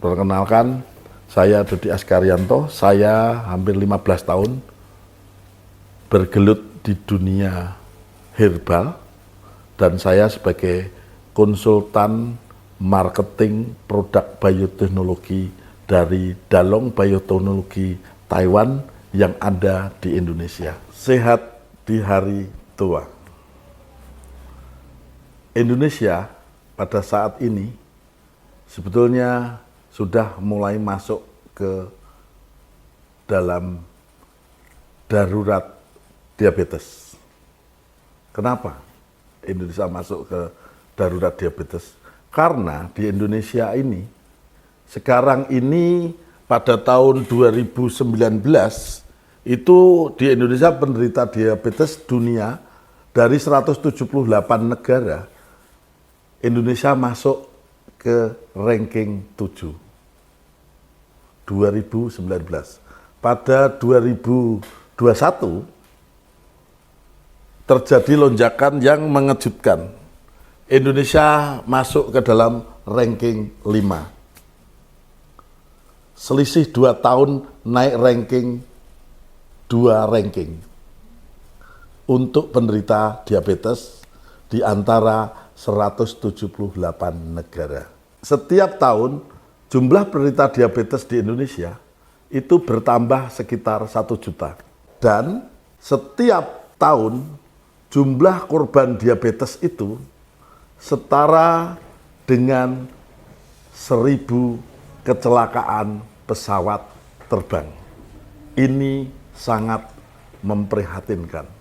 Perkenalkan, saya Dodi Askaryanto, saya hampir 15 tahun bergelut di dunia herbal dan saya sebagai konsultan marketing produk bioteknologi dari Dalong Bioteknologi Taiwan yang ada di Indonesia. Sehat di hari tua. Indonesia pada saat ini sebetulnya sudah mulai masuk ke dalam darurat diabetes. Kenapa Indonesia masuk ke darurat diabetes? Karena di Indonesia ini, sekarang ini pada tahun 2019, itu di Indonesia penderita diabetes dunia dari 178 negara, Indonesia masuk ke ranking 7. 2019. Pada 2021 terjadi lonjakan yang mengejutkan. Indonesia masuk ke dalam ranking 5. Selisih 2 tahun naik ranking 2 ranking untuk penderita diabetes di antara 178 negara. Setiap tahun jumlah penderita diabetes di Indonesia itu bertambah sekitar 1 juta. Dan setiap tahun jumlah korban diabetes itu setara dengan 1000 kecelakaan pesawat terbang. Ini sangat memprihatinkan.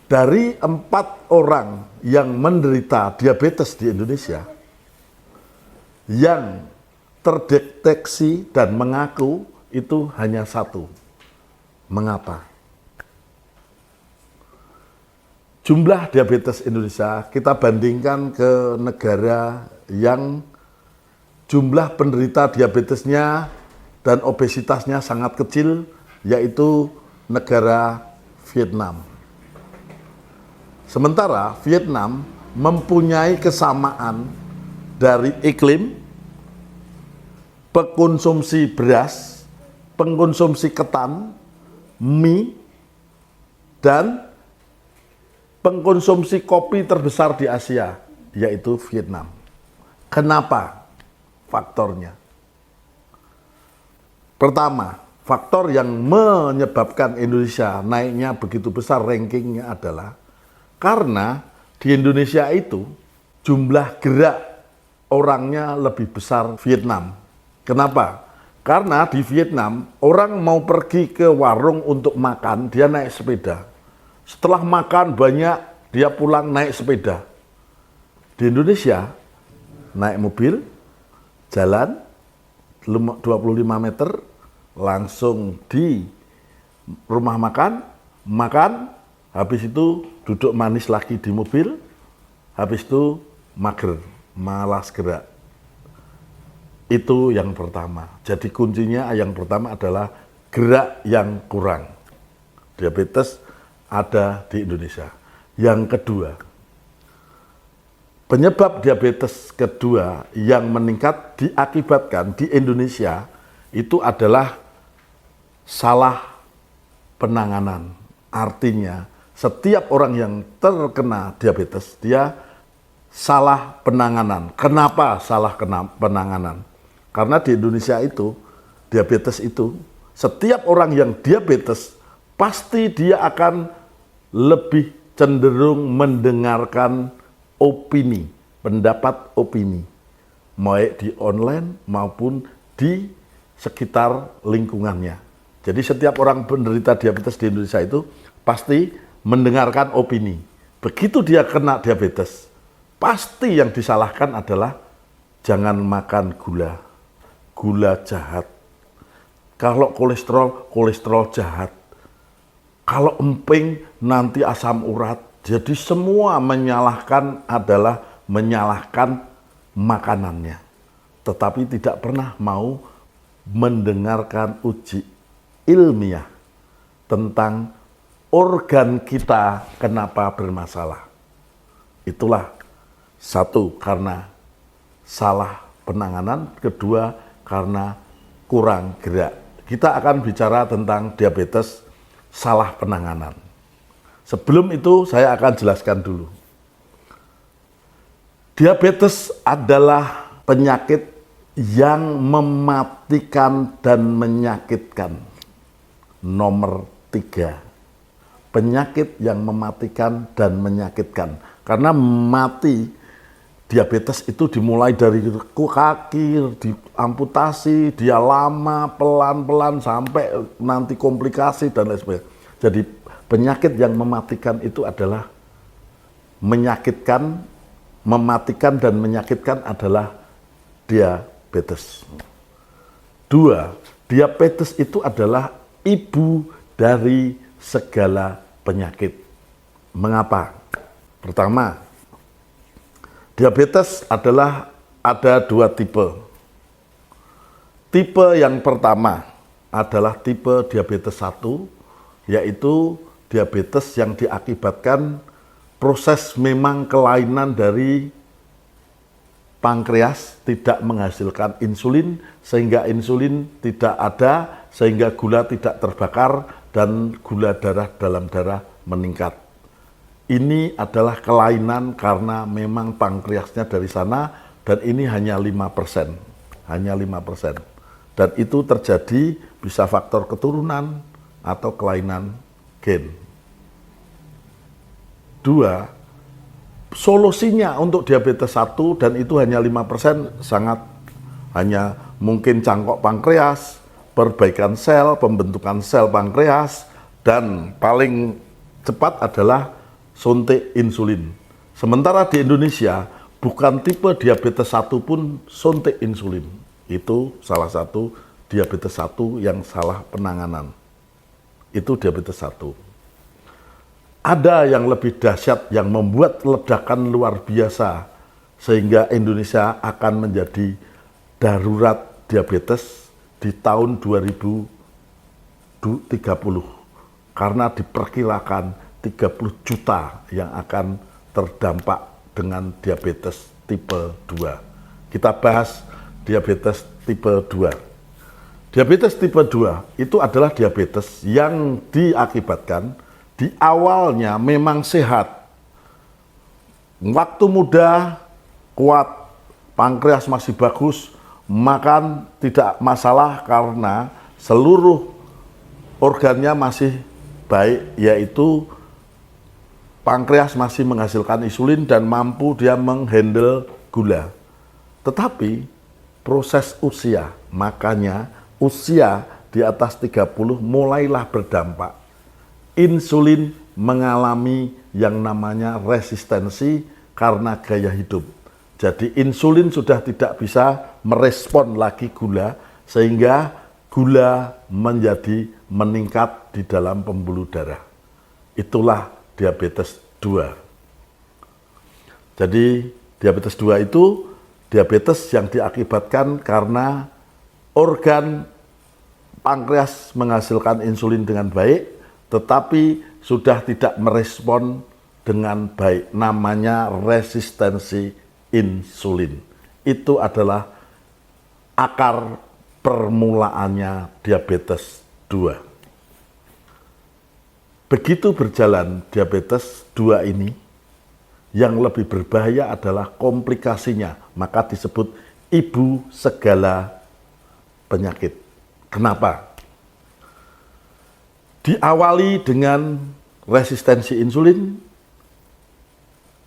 Dari 4 orang yang menderita diabetes di Indonesia, yang terdeteksi dan mengaku itu hanya 1. Mengapa? Jumlah diabetes Indonesia kita bandingkan ke negara yang jumlah penderita diabetesnya dan obesitasnya sangat kecil, yaitu negara Vietnam. Sementara Vietnam mempunyai kesamaan dari iklim, pengkonsumsi beras, pengkonsumsi ketan, mie, dan pengkonsumsi kopi terbesar di Asia, yaitu Vietnam. Kenapa? Faktornya. Pertama, faktor yang menyebabkan Indonesia naiknya begitu besar rankingnya adalah karena di Indonesia itu jumlah gerak orangnya lebih besar Vietnam. Kenapa? Karena di Vietnam orang mau pergi ke warung untuk makan, dia naik sepeda. Setelah makan banyak, dia pulang naik sepeda. Di Indonesia, naik mobil, jalan 25 meter, langsung di rumah makan, habis itu duduk manis lagi di mobil, habis itu mager, malas gerak. Itu yang pertama. Jadi kuncinya yang pertama adalah gerak yang kurang. Diabetes ada di Indonesia. Yang kedua, penyebab diabetes kedua yang meningkat diakibatkan di Indonesia itu adalah salah penanganan. Artinya, setiap orang yang terkena diabetes, dia salah penanganan. Kenapa salah penanganan? Karena di Indonesia itu, diabetes itu, setiap orang yang diabetes, pasti dia akan lebih cenderung mendengarkan opini, pendapat opini, baik di online maupun di sekitar lingkungannya. Jadi setiap orang penderita diabetes di Indonesia itu pasti mendengarkan opini. Begitu dia kena diabetes, pasti yang disalahkan adalah jangan makan gula, gula jahat. Kalau kolesterol jahat. Kalau emping nanti asam urat. Jadi semua menyalahkan adalah menyalahkan makanannya. Tetapi tidak pernah mau mendengarkan uji ilmiah tentang organ kita kenapa bermasalah. Itulah satu, karena salah penanganan, kedua karena kurang gerak. Kita akan bicara tentang diabetes salah penanganan. Sebelum itu saya akan jelaskan dulu. Diabetes adalah penyakit yang mematikan dan menyakitkan. Nomor 3. Penyakit yang mematikan dan menyakitkan. Karena mati diabetes itu dimulai dari kaki, diamputasi, dia lama, pelan-pelan sampai nanti komplikasi dan lain sebagainya. Jadi penyakit yang mematikan itu adalah menyakitkan, mematikan dan menyakitkan adalah diabetes. 2, diabetes itu adalah ibu dari segala penyakit. Mengapa? Pertama, diabetes adalah ada 2 tipe. Tipe yang pertama adalah tipe diabetes 1, yaitu diabetes yang diakibatkan proses memang kelainan dari pankreas tidak menghasilkan insulin, sehingga insulin tidak ada, sehingga gula tidak terbakar, dan gula darah dalam darah meningkat. Ini adalah kelainan karena memang pankreasnya dari sana, dan ini hanya 5%. Hanya 5%. Dan itu terjadi bisa faktor keturunan atau kelainan gen. 2, solusinya untuk diabetes 1 dan itu hanya 5%, sangat hanya mungkin cangkok pankreas, perbaikan sel, pembentukan sel pankreas, dan paling cepat adalah suntik insulin. Sementara di Indonesia bukan tipe diabetes 1 pun suntik insulin. Itu salah satu diabetes 1 yang salah penanganan. Itu diabetes 1. Ada yang lebih dahsyat yang membuat ledakan luar biasa sehingga Indonesia akan menjadi darurat diabetes di tahun 2030 karena diperkirakan 30 juta yang akan terdampak dengan diabetes tipe 2. Kita bahas diabetes tipe 2. Diabetes tipe 2 itu adalah diabetes yang diakibatkan di awalnya memang sehat. Waktu muda, kuat, pankreas masih bagus, makan tidak masalah karena seluruh organnya masih baik, yaitu pankreas masih menghasilkan insulin dan mampu dia menghandle gula. Tetapi proses usia, makanya usia di atas 30 mulailah berdampak. Insulin mengalami yang namanya resistensi karena gaya hidup. Jadi insulin sudah tidak bisa merespon lagi gula, sehingga gula menjadi meningkat di dalam pembuluh darah. Itulah diabetes 2. Jadi diabetes 2 itu diabetes yang diakibatkan karena organ pankreas menghasilkan insulin dengan baik, tetapi sudah tidak merespon dengan baik. Namanya resistensi insulin. Itu adalah akar permulaannya diabetes 2. Begitu berjalan diabetes 2 ini, yang lebih berbahaya adalah komplikasinya. Maka disebut ibu segala penyakit. Kenapa? Diawali dengan resistensi insulin,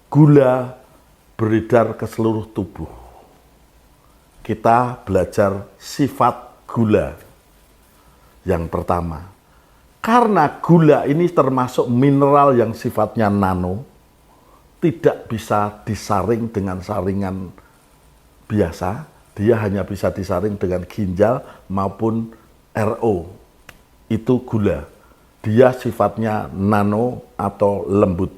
gula beredar ke seluruh tubuh. Kita belajar sifat gula. Yang pertama, karena gula ini termasuk mineral yang sifatnya nano, tidak bisa disaring dengan saringan biasa, dia hanya bisa disaring dengan ginjal maupun RO. Itu gula. Dia sifatnya nano atau lembut.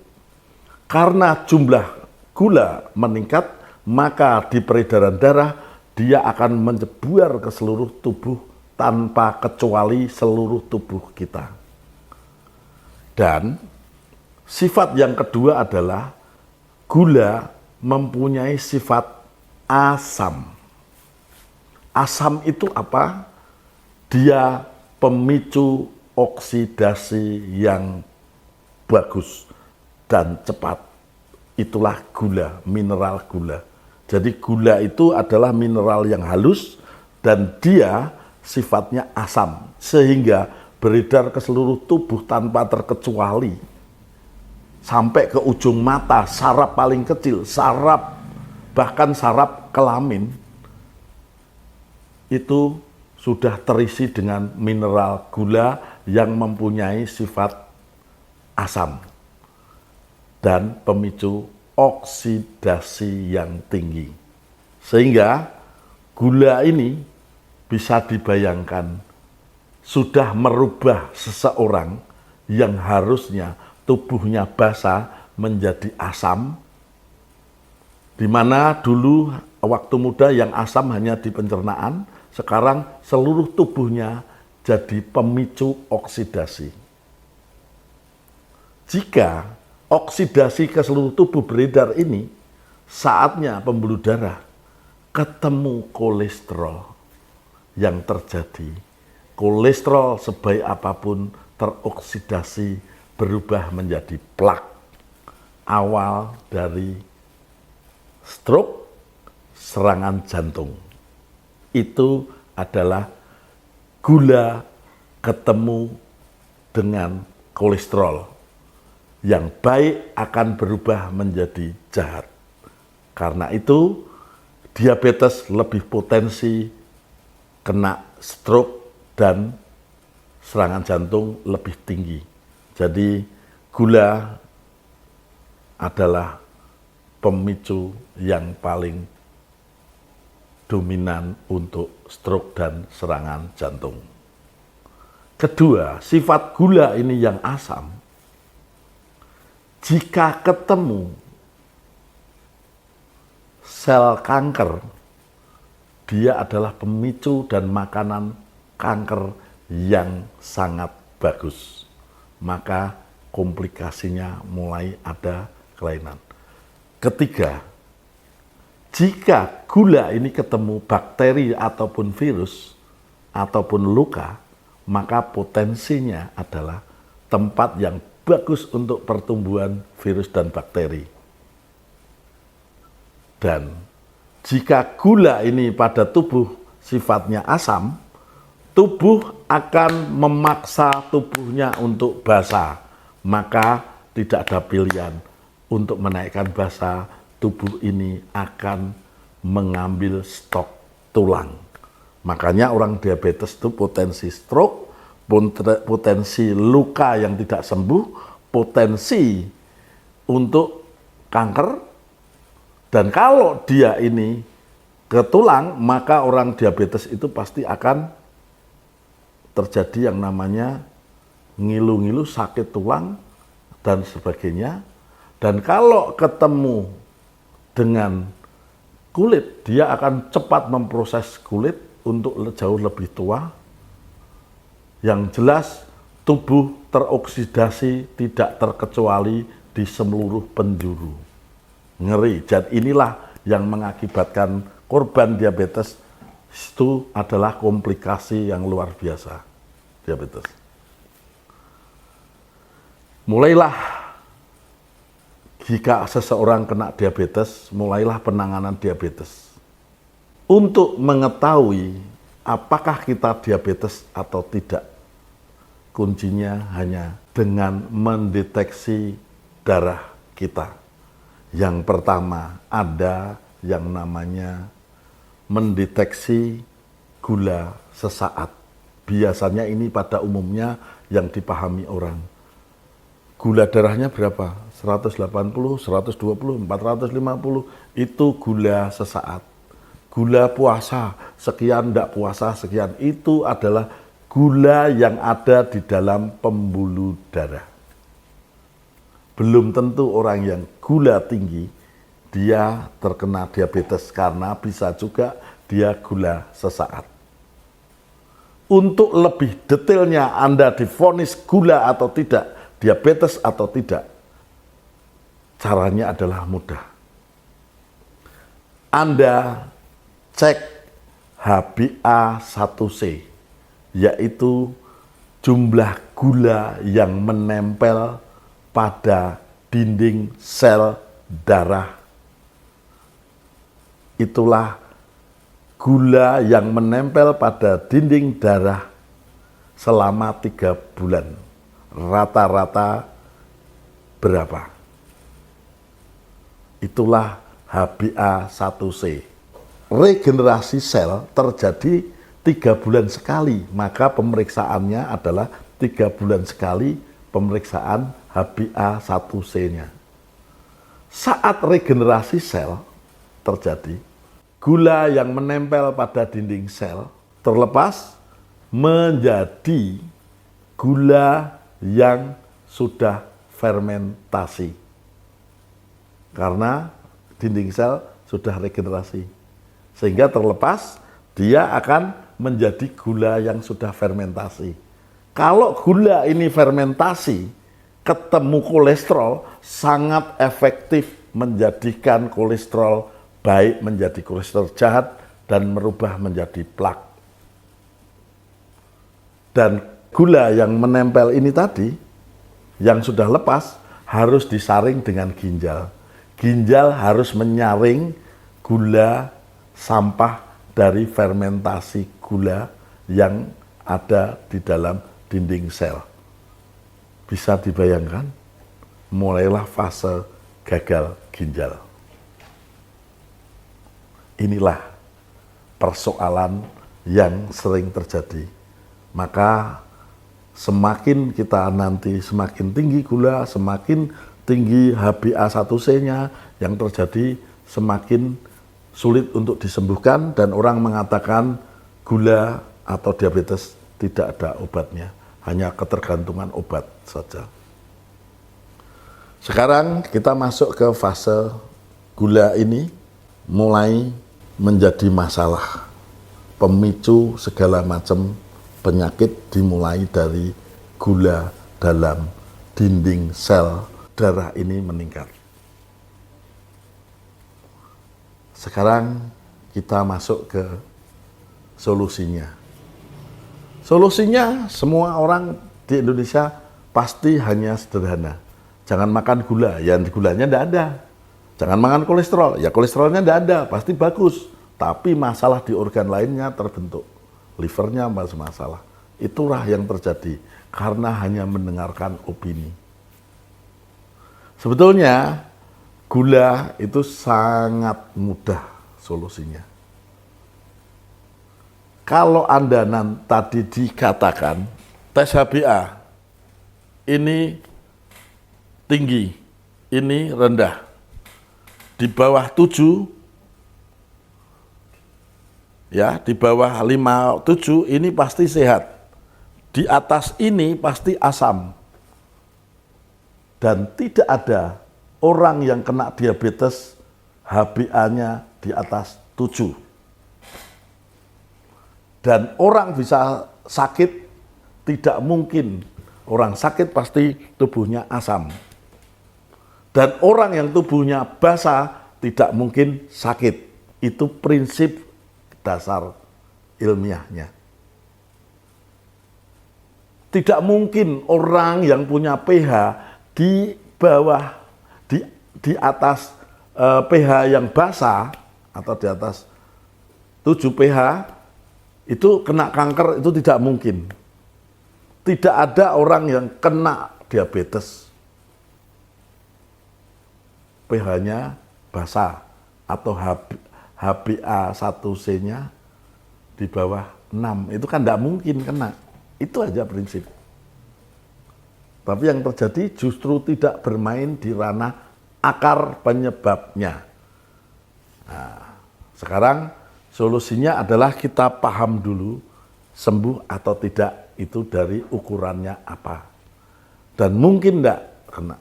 Karena jumlah gula meningkat, maka di peredaran darah dia akan menyebar ke seluruh tubuh tanpa kecuali seluruh tubuh kita. Dan sifat yang kedua adalah gula mempunyai sifat asam. Asam itu apa? Dia pemicu oksidasi yang bagus dan cepat. Itulah gula, mineral gula. Jadi gula itu adalah mineral yang halus dan dia sifatnya asam, sehingga beredar ke seluruh tubuh tanpa terkecuali. Sampai ke ujung mata, saraf paling kecil, saraf, bahkan saraf kelamin, itu sudah terisi dengan mineral gula yang mempunyai sifat asam dan pemicu oksidasi yang tinggi. Sehingga gula ini bisa dibayangkan sudah merubah seseorang yang harusnya tubuhnya basah menjadi asam, di mana dulu waktu muda yang asam hanya di pencernaan, sekarang seluruh tubuhnya jadi pemicu oksidasi. Jika oksidasi ke seluruh tubuh beredar ini, saatnya pembuluh darah ketemu kolesterol yang terjadi. Kolesterol sebaik apapun teroksidasi berubah menjadi plak. Awal dari stroke, serangan jantung. Itu adalah gula ketemu dengan kolesterol. Yang baik akan berubah menjadi jahat. Karena itu, diabetes lebih potensi kena stroke dan serangan jantung lebih tinggi. Jadi gula adalah pemicu yang paling dominan untuk stroke dan serangan jantung. Kedua, sifat gula ini yang asam. Jika ketemu sel kanker, dia adalah pemicu dan makanan kanker yang sangat bagus. Maka komplikasinya mulai ada kelainan. Ketiga, jika gula ini ketemu bakteri ataupun virus ataupun luka, maka potensinya adalah tempat yang bagus untuk pertumbuhan virus dan bakteri. Dan jika gula ini pada tubuh sifatnya asam, tubuh akan memaksa tubuhnya untuk basah. Maka tidak ada pilihan untuk menaikkan basah, tubuh ini akan mengambil stok tulang. Makanya orang diabetes itu potensi stroke, potensi luka yang tidak sembuh, potensi untuk kanker. Dan kalau dia ini ke tulang, maka orang diabetes itu pasti akan terjadi yang namanya ngilu-ngilu, sakit tulang, dan sebagainya. Dan kalau ketemu dengan kulit, dia akan cepat memproses kulit untuk jauh lebih tua. Yang jelas, tubuh teroksidasi tidak terkecuali di seluruh penjuru. Ngeri. Dan inilah yang mengakibatkan korban diabetes itu adalah komplikasi yang luar biasa. Diabetes. Mulailah jika seseorang kena diabetes, mulailah penanganan diabetes. Untuk mengetahui apakah kita diabetes atau tidak, kuncinya hanya dengan mendeteksi darah kita. Yang pertama, ada yang namanya mendeteksi gula sesaat. Biasanya ini pada umumnya yang dipahami orang. Gula darahnya berapa? 180, 120, 450, itu gula sesaat. Gula puasa, sekian, tidak puasa, sekian. Itu adalah gula yang ada di dalam pembuluh darah. Belum tentu orang yang gula tinggi, dia terkena diabetes karena bisa juga dia gula sesaat. Untuk lebih detailnya Anda divonis gula atau tidak, diabetes atau tidak, caranya adalah mudah. Anda cek HbA1c, yaitu jumlah gula yang menempel pada dinding sel darah. Itulah gula yang menempel pada dinding darah selama 3 bulan. Rata-rata berapa? Itulah HbA1c. Regenerasi sel terjadi 3 bulan sekali, maka pemeriksaannya adalah 3 bulan sekali pemeriksaan HbA1c-nya. Saat regenerasi sel terjadi, gula yang menempel pada dinding sel terlepas menjadi gula yang sudah fermentasi. Karena dinding sel sudah regenerasi. Sehingga terlepas, dia akan menjadi gula yang sudah fermentasi. Kalau gula ini fermentasi, ketemu kolesterol, sangat efektif menjadikan kolesterol baik menjadi kolesterol jahat dan merubah menjadi plak. Dan gula yang menempel ini tadi, yang sudah lepas, harus disaring dengan ginjal. Ginjal harus menyaring gula sampah dari fermentasi gula yang ada di dalam dinding sel. Bisa dibayangkan, mulailah fase gagal ginjal. Inilah persoalan yang sering terjadi. Maka semakin kita nanti semakin tinggi gula, semakin tinggi HbA1c-nya, yang terjadi semakin sulit untuk disembuhkan, dan orang mengatakan gula atau diabetes tidak ada obatnya, hanya ketergantungan obat saja. Sekarang kita masuk ke fase gula ini mulai menjadi masalah, pemicu segala macam penyakit dimulai dari gula dalam dinding sel darah ini meningkat. Sekarang kita masuk ke solusinya. Solusinya semua orang di Indonesia pasti hanya sederhana. Jangan makan gula, ya gulanya tidak ada. Jangan makan kolesterol, ya kolesterolnya tidak ada, pasti bagus. Tapi masalah di organ lainnya terbentuk. Livernya masih masalah. Itulah yang terjadi karena hanya mendengarkan opini. Sebetulnya gula itu sangat mudah solusinya. Kalau Anda tadi dikatakan tes HbA ini tinggi, ini rendah. Di bawah 7, ya, di bawah 57 ini pasti sehat. Di atas ini pasti asam. Dan tidak ada orang yang kena diabetes HbA-nya di atas 7. Dan orang bisa sakit, tidak mungkin. Orang sakit pasti tubuhnya asam. Dan orang yang tubuhnya basah tidak mungkin sakit. Itu prinsip dasar ilmiahnya. Tidak mungkin orang yang punya pH di bawah, di atas pH yang basah atau di atas 7 pH itu kena kanker, itu tidak mungkin. Tidak ada orang yang kena diabetes pH-nya basah atau HbA1c-nya di bawah 6. Itu kan tidak mungkin kena. Itu aja prinsip. Tapi yang terjadi justru tidak bermain di ranah akar penyebabnya. Nah, sekarang solusinya adalah kita paham dulu sembuh atau tidak itu dari ukurannya apa. Dan mungkin tidak kena.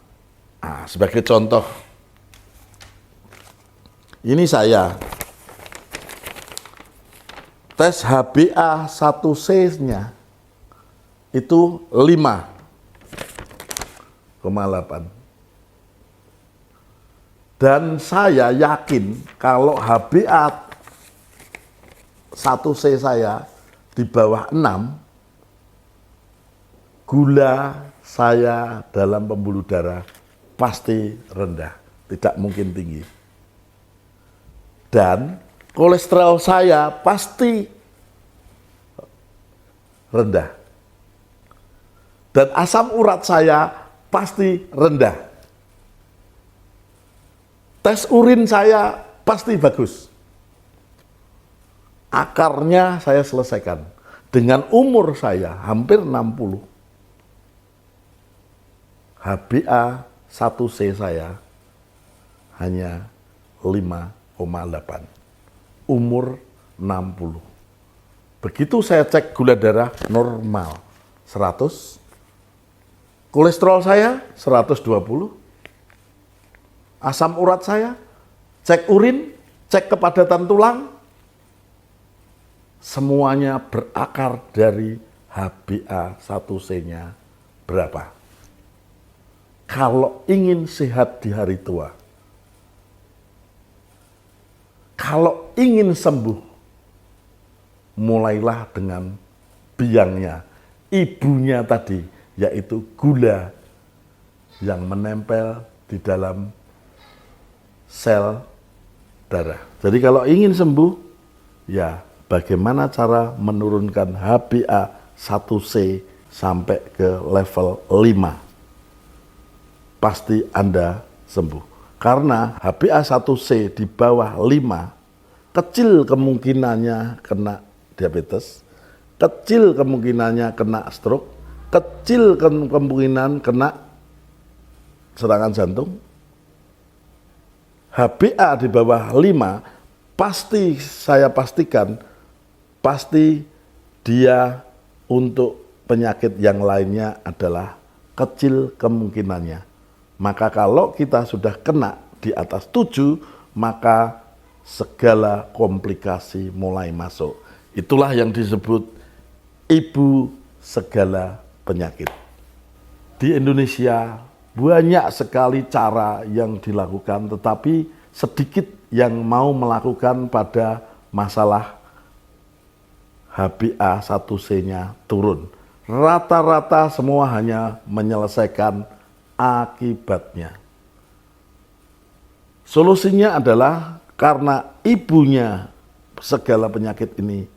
Nah, sebagai contoh, ini saya tes HbA1c-nya itu 5,8. Dan saya yakin kalau HbA1 1C saya di bawah 6, gula saya dalam pembuluh darah pasti rendah, tidak mungkin tinggi. Dan kolesterol saya pasti rendah. Dan asam urat saya pasti rendah. Tes urin saya pasti bagus. Akarnya saya selesaikan. Dengan umur saya hampir 60, HbA1c saya hanya 5,8. Umur 60. Begitu saya cek gula darah normal 100, kolesterol saya 120, asam urat saya, cek urin, cek kepadatan tulang, semuanya berakar dari HbA1c-nya berapa. Kalau ingin sehat di hari tua, kalau ingin sembuh, mulailah dengan biangnya, ibunya tadi, yaitu gula yang menempel di dalam sel darah. Jadi kalau ingin sembuh, ya bagaimana cara menurunkan HbA1c sampai ke level 5. Pasti Anda sembuh. Karena HbA1c di bawah 5, kecil kemungkinannya kena diabetes, kecil kemungkinannya kena stroke, kecil kemungkinan kena serangan jantung. HbA di bawah 5, pasti saya pastikan, pasti dia untuk penyakit yang lainnya adalah kecil kemungkinannya. Maka kalau kita sudah kena di atas 7, maka segala komplikasi mulai masuk. Itulah yang disebut ibu segala penyakit. Di Indonesia banyak sekali cara yang dilakukan, tetapi sedikit yang mau melakukan pada masalah HbA1c-nya turun. Rata-rata semua hanya menyelesaikan akibatnya. Solusinya adalah karena ibunya segala penyakit ini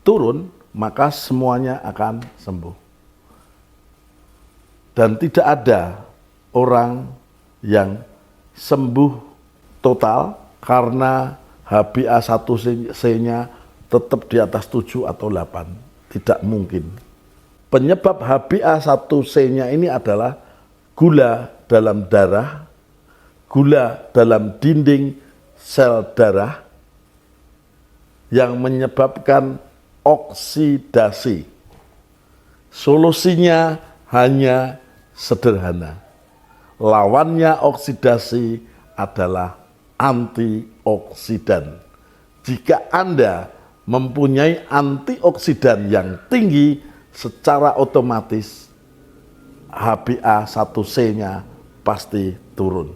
turun, maka semuanya akan sembuh. Dan tidak ada orang yang sembuh total karena HbA1c-nya tetap di atas 7 atau 8. Tidak mungkin. Penyebab HbA1c-nya ini adalah gula dalam darah, gula dalam dinding sel darah yang menyebabkan oksidasi. Solusinya hanya sederhana. Lawannya oksidasi adalah antioksidan. Jika Anda mempunyai antioksidan yang tinggi, secara otomatis HbA1c-nya pasti turun.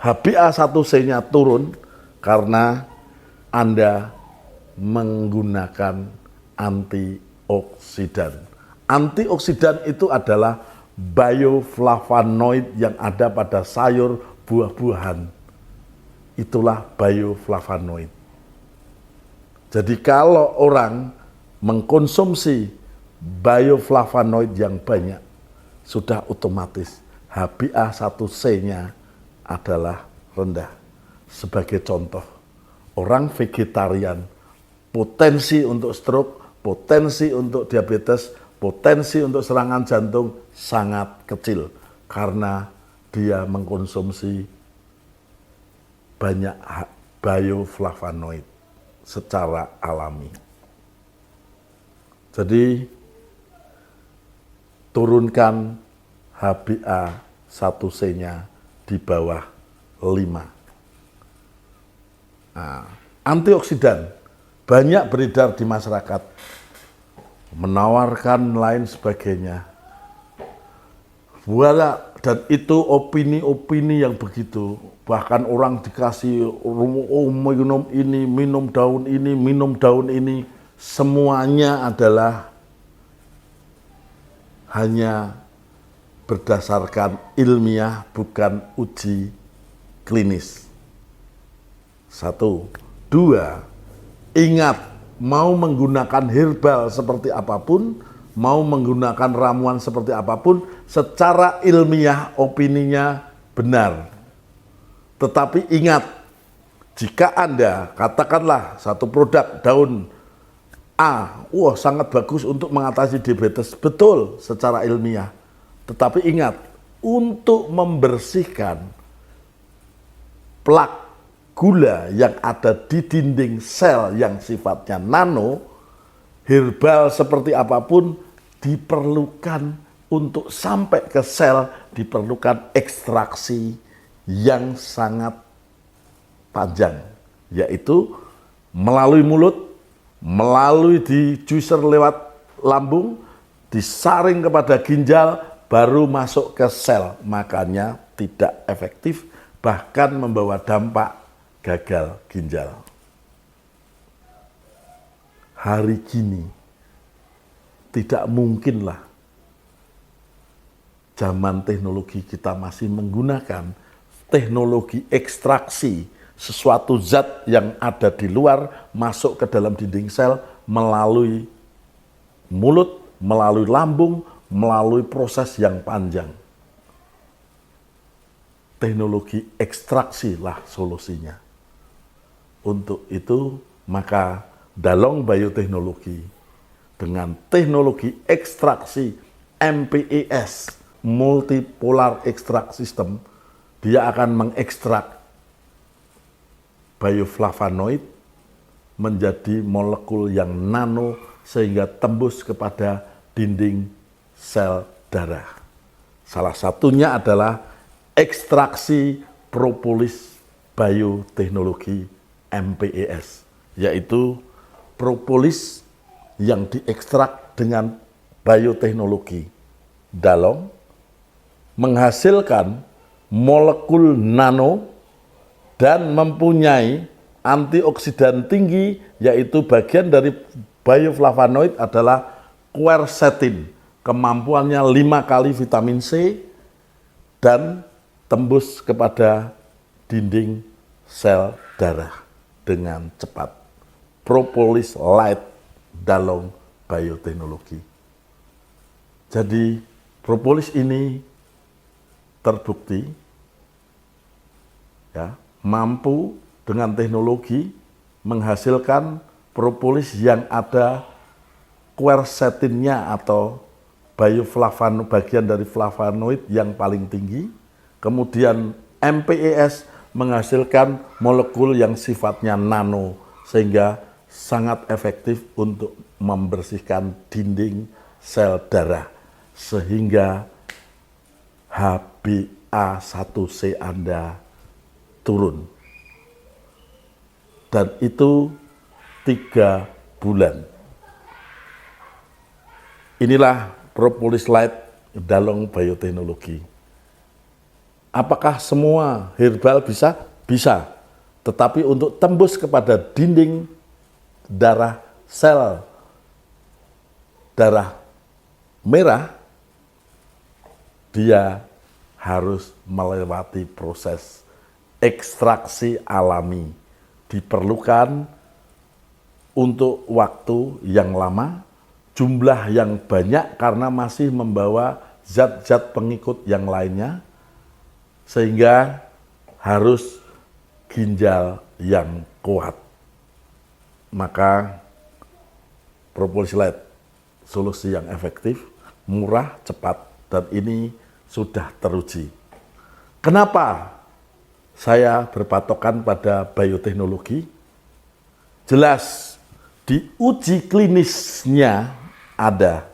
HbA1c-nya turun karena Anda menggunakan antioksidan. Antioksidan itu adalah bioflavonoid yang ada pada sayur buah-buahan. Itulah bioflavonoid. Jadi kalau orang mengkonsumsi bioflavonoid yang banyak, sudah otomatis HbA1c-nya adalah rendah. Sebagai contoh, orang vegetarian potensi untuk stroke, potensi untuk diabetes, potensi untuk serangan jantung sangat kecil karena dia mengkonsumsi banyak bioflavonoid secara alami. Jadi turunkan HbA1c-nya di bawah 5. Nah, antioksidan banyak beredar di masyarakat, menawarkan lain sebagainya. Dan itu opini-opini yang begitu. Bahkan orang dikasih minum daun ini, minum daun ini. Semuanya adalah hanya berdasarkan ilmiah, bukan uji klinis. 1. 2. Ingat, mau menggunakan herbal seperti apapun, mau menggunakan ramuan seperti apapun, secara ilmiah opininya benar. Tetapi ingat, jika Anda katakanlah satu produk daun A, wah sangat bagus untuk mengatasi diabetes, betul secara ilmiah. Tetapi ingat, untuk membersihkan plak gula yang ada di dinding sel yang sifatnya nano, herbal seperti apapun diperlukan untuk sampai ke sel, diperlukan ekstraksi yang sangat panjang, yaitu melalui mulut, melalui di juicer lewat lambung, disaring kepada ginjal, baru masuk ke sel. Makanya tidak efektif, bahkan membawa dampak gagal ginjal. Hari kini tidak mungkinlah zaman teknologi kita masih menggunakan teknologi ekstraksi sesuatu zat yang ada di luar masuk ke dalam dinding sel melalui mulut, melalui lambung, melalui proses yang panjang. Teknologi ekstraksi lah solusinya. Untuk itu, maka Dalong Bioteknologi dengan teknologi ekstraksi MPES, Multipolar Extract System, dia akan mengekstrak bioflavonoid menjadi molekul yang nano sehingga tembus kepada dinding sel darah. Salah satunya adalah ekstraksi propolis bioteknologi MPES, yaitu propolis yang diekstrak dengan bioteknologi Dalong menghasilkan molekul nano dan mempunyai antioksidan tinggi, yaitu bagian dari bioflavonoid adalah quercetin, kemampuannya 5 kali vitamin C dan tembus kepada dinding sel darah dengan cepat. Propolis Light Dalong Bioteknologi. Jadi propolis ini terbukti ya, mampu dengan teknologi menghasilkan propolis yang ada quercetinnya atau bioflavonoid, bagian dari flavonoid yang paling tinggi. Kemudian MPES menghasilkan molekul yang sifatnya nano sehingga sangat efektif untuk membersihkan dinding sel darah sehingga HbA1c Anda turun. Dan itu 3 bulan. Inilah propolis light Dalong Bioteknologi. Apakah semua herbal bisa? Bisa. Tetapi untuk tembus kepada dinding darah sel darah merah, dia harus melewati proses ekstraksi alami. Diperlukan untuk waktu yang lama, jumlah yang banyak karena masih membawa zat-zat pengikut yang lainnya, sehingga harus ginjal yang kuat. Maka propolis light solusi yang efektif, murah, cepat, dan ini sudah teruji. Kenapa saya berpatokan pada bioteknologi? Jelas di uji klinisnya ada.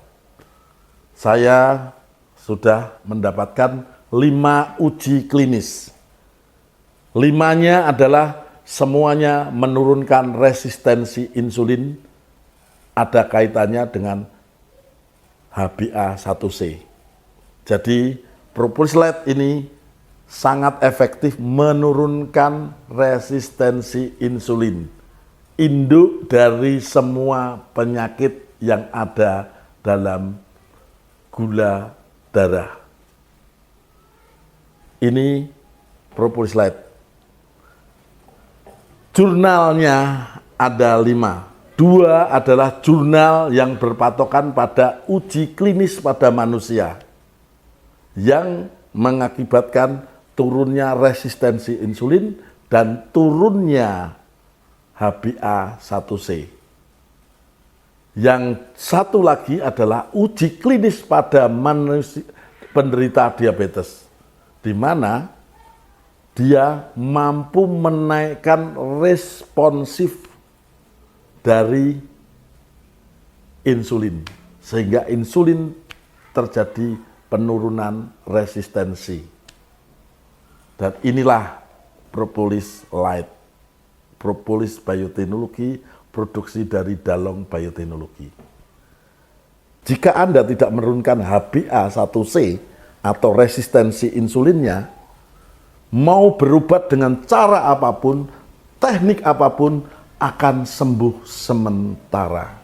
Saya sudah mendapatkan 5 uji klinis. 5-nya adalah semuanya menurunkan resistensi insulin, ada kaitannya dengan HbA1c. Jadi Propolis Light ini sangat efektif menurunkan resistensi insulin, induk dari semua penyakit yang ada dalam gula darah. Ini Propolis Light. Jurnalnya ada 5. 2 adalah jurnal yang berpatokan pada uji klinis pada manusia yang mengakibatkan turunnya resistensi insulin dan turunnya HbA1c. Yang satu lagi adalah uji klinis pada manusia penderita diabetes, di mana dia mampu menaikkan responsif dari insulin, sehingga insulin terjadi penurunan resistensi. Dan inilah Propolis Light, Propolis Bioteknologi, produksi dari Dalong Bioteknologi. Jika Anda tidak menurunkan HbA1c atau resistensi insulinnya, mau berobat dengan cara apapun, teknik apapun, akan sembuh sementara.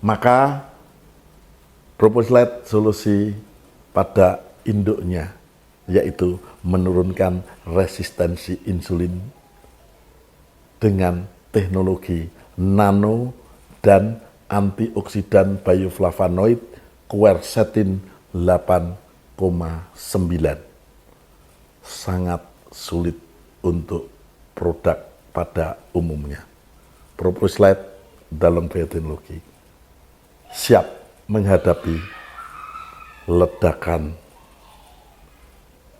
Maka Propolis Light solusi pada induknya, yaitu menurunkan resistensi insulin dengan teknologi nano dan antioksidan bioflavonoid quercetin 8,9. Sangat sulit untuk produk pada umumnya. Propolis Light Dalong Bioteknologi siap menghadapi ledakan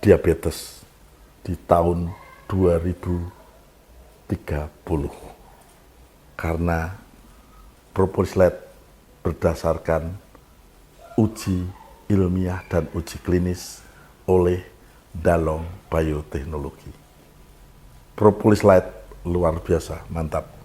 diabetes di tahun 2030, karena Propolis Light berdasarkan uji ilmiah dan uji klinis oleh Dalong Bioteknologi. Propolis Light luar biasa, mantap.